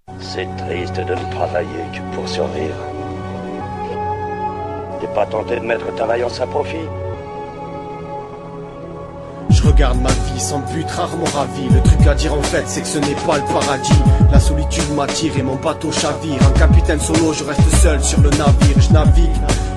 C'est triste de ne travailler que pour survivre. T'es pas tenté de mettre ta vaillance à profit? Je regarde ma vie sans but, rarement ravi. Le truc à dire en fait, c'est que ce n'est pas le paradis. La solitude m'attire et mon bateau chavire. Un capitaine solo, je reste seul sur le navire. Je navigue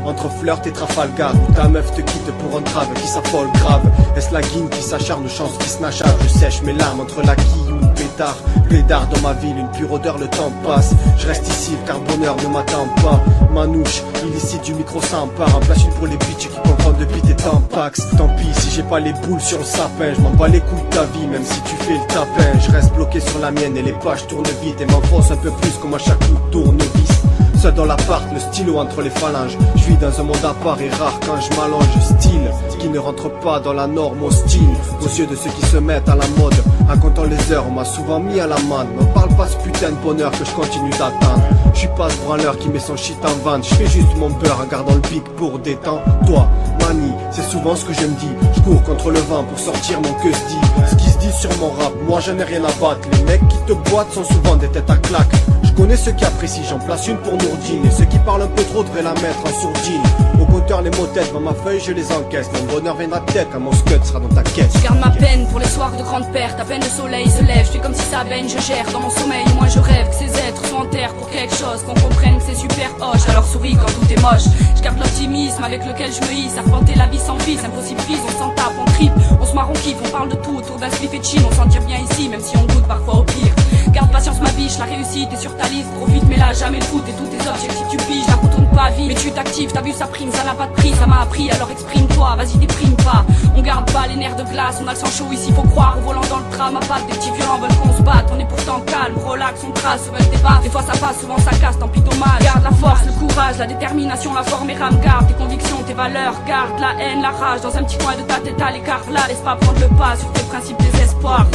entre Flirt et Trafalgar, où ta meuf te quitte pour un trave qui s'affole grave. Est-ce la guine qui s'acharne, chance qui se nachave? Je sèche mes larmes entre la quille ou le pétard. Pédard dans ma ville, une pure odeur, le temps passe. Je reste ici car bonheur ne m'attend pas. Manouche, illicite du micro s'empare. En place une pour les bitches qui comprennent depuis tes tampax. Tant pis si j'ai pas les boules sur le sapin. Je m'en bats les couilles de ta vie même si tu fais le tapin. Je reste bloqué sur la mienne et les pages tournent vite. Et m'enfonce un peu plus comme à chaque coup de tournevis. Seul dans l'appart, le stylo entre les phalanges. Je vis dans un monde à part et rare quand je m'allonge. Style qui ne rentre pas dans la norme hostile aux yeux de ceux qui se mettent à la mode. En comptant les heures, on m'a souvent mis à l'amende. Me parle pas ce putain de bonheur que je continue d'attendre. Je suis pas ce branleur qui met son shit en vente. Je fais juste mon beurre en gardant le pic pour détendre. Toi, manie, c'est souvent ce que je me dis. Je cours contre le vent pour sortir mon que se dit. Ce qui se dit sur mon rap, moi j'en ai rien à battre. Les mecs qui te boitent sont souvent des têtes à claque. Je connais ceux qui apprécient, j'en place une pour Nourdine. Et ceux qui parlent un peu trop devraient la mettre en sourdine. Au compteur les mots têtes, dans ma feuille je les encaisse. Mon bonheur viendra peut-être quand mon scud sera dans ta caisse. Je garde ma peine pour les soirs de grande perte. À peine le soleil se lève, je fais comme si ça baigne, je gère dans mon sommeil. Moi je rêve que ces êtres soient en terre pour quelque chose, qu'on comprenne que c'est super hoche. Alors souris quand tout est moche. Je garde l'optimisme avec lequel je me hisse. Arpenter la vie sans fils, impossible fils. On s'en tape, on tripe, on se marre, on kiffe. On parle de tout autour d'un slip et de chine. On s'en tire bien ici même si on goûte parfois au pire. Garde patience ma biche, la réussite est sur ta liste. Profite mais là jamais le foot et tous tes objectifs tu piges. La roue tourne pas vite mais tu t'actives, t'as vu ça prime, ça n'a pas de prix. Ça m'a appris alors exprime-toi, vas-y déprime pas. On garde pas les nerfs de glace, on a le sang chaud ici faut croire. Au volant dans le tram à patte, des petits violents veulent qu'on se batte. On est pourtant calme, relax, on trace, se veulent débattre. Des fois ça passe, souvent ça casse, tant pis dommage. Garde la force, le courage, la détermination, la forme et rame. Garde tes convictions, tes valeurs, garde la haine, la rage. Dans un petit coin de ta tête à l'écart là, laisse pas prendre le pas sur tes principes, tes espoirs.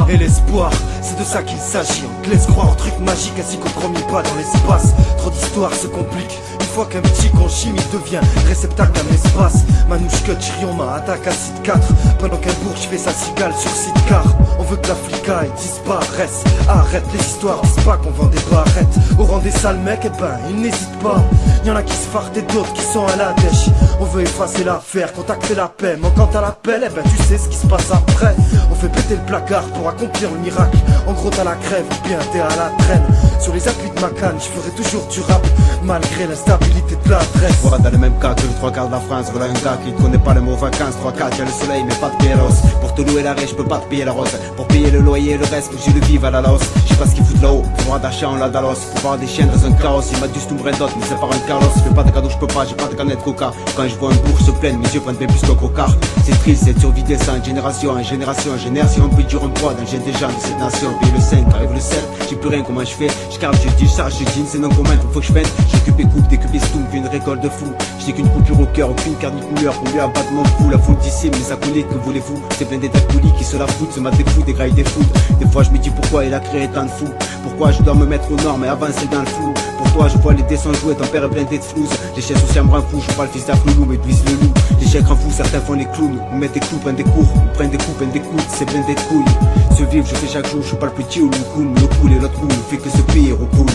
Et l'espoir, c'est de ça qu'il s'agit. On te laisse croire au truc magique ainsi qu'au premier pas dans l'espace. Trop d'histoires se compliquent. Une fois qu'un petit chimie devient réceptacle d'un espace. Manouche que Chirioma attaque à site 4. Pendant qu'un bourge fait sa cigale sur site car on veut que la flicaille disparaisse. Arrête les histoires, dis pas qu'on vend des barrettes. Au rang des sales mecs, eh ben ils n'hésitent pas. Y'en a qui se fartent et d'autres qui sont à la dèche. On veut effacer l'affaire, contacter la paix. Manquant à l'appel, eh ben tu sais ce qui se passe après. On fait péter le placard pour accomplir le miracle. En gros t'as la crève, ou bien t'es à la traîne. Sur les appuis de ma canne, je ferai toujours du rap malgré l'instabilité de l'adresse. Voilà dans le même cas que les trois quarts de la France. Voilà un gars qui ne connaît pas le mot vacances. 3-4, y'a le soleil mais pas de péros. Pour te louer l'arrêt, je peux pas te payer la rose. Pour payer le loyer et le reste, faut que je le vive à la laos. Je sais pas ce qu'ils foutent là-haut, pouvoir d'achat en la Dalos. Pour voir des chiens dans un carrosse, il m'a dû tout d'autres, mais c'est par un Carlos. Je fais pas de cadeaux, je peux pas, j'ai pas de canette coca. Quand je vois un bourg se plaindre, mes yeux prennent bien plus qu'au cocard. C'est triste, cette survie descend, génération en génération. Génère si on peut dire un poids dans le jet des gens de cette nation. Paye le 5, arrive le 7, j'ai plus rien, comment je fais? Je garde, je dis, charge, je dis, c'est non commun, faut que je peine. J'occupe et coupe, décupe et stoum, une récolte de fou. J'ai qu'une coupure au cœur, aucune carte ni couleur pour lui abattre mon fou. La foule d'ici, mes acolytes, que voulez-vous? C'est plein d'états coulis qui se la foutent, se mettent des fous, des grailles des fous. Des fois je me dis pourquoi il a créé tant de fous. Pourquoi je dois me mettre aux normes et avancer dans le flou. Pour toi je vois les dessins jouer, ton père est blindé de flouze. Les chiens aussi me rend fou, je suis pas le fils d'Afloulou mais Duise le loup. Les chiens grand fous, certains font les clowns. Nous mettent des coups, prennent des cours, nous prennent des coups, prennent des coups, c'est blindé de couilles. Se vivre je fais chaque jour, je suis pas le petit ou le cool. Le cool et l'autre coup, ne fait que se payer au cool.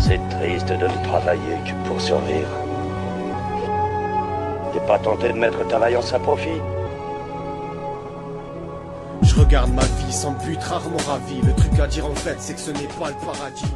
C'est triste de ne travailler que pour survivre. T'es pas tenté de mettre ta vaillance à profit? Je regarde ma vie sans but, rarement ravi. Le truc à dire en fait, c'est que ce n'est pas le paradis.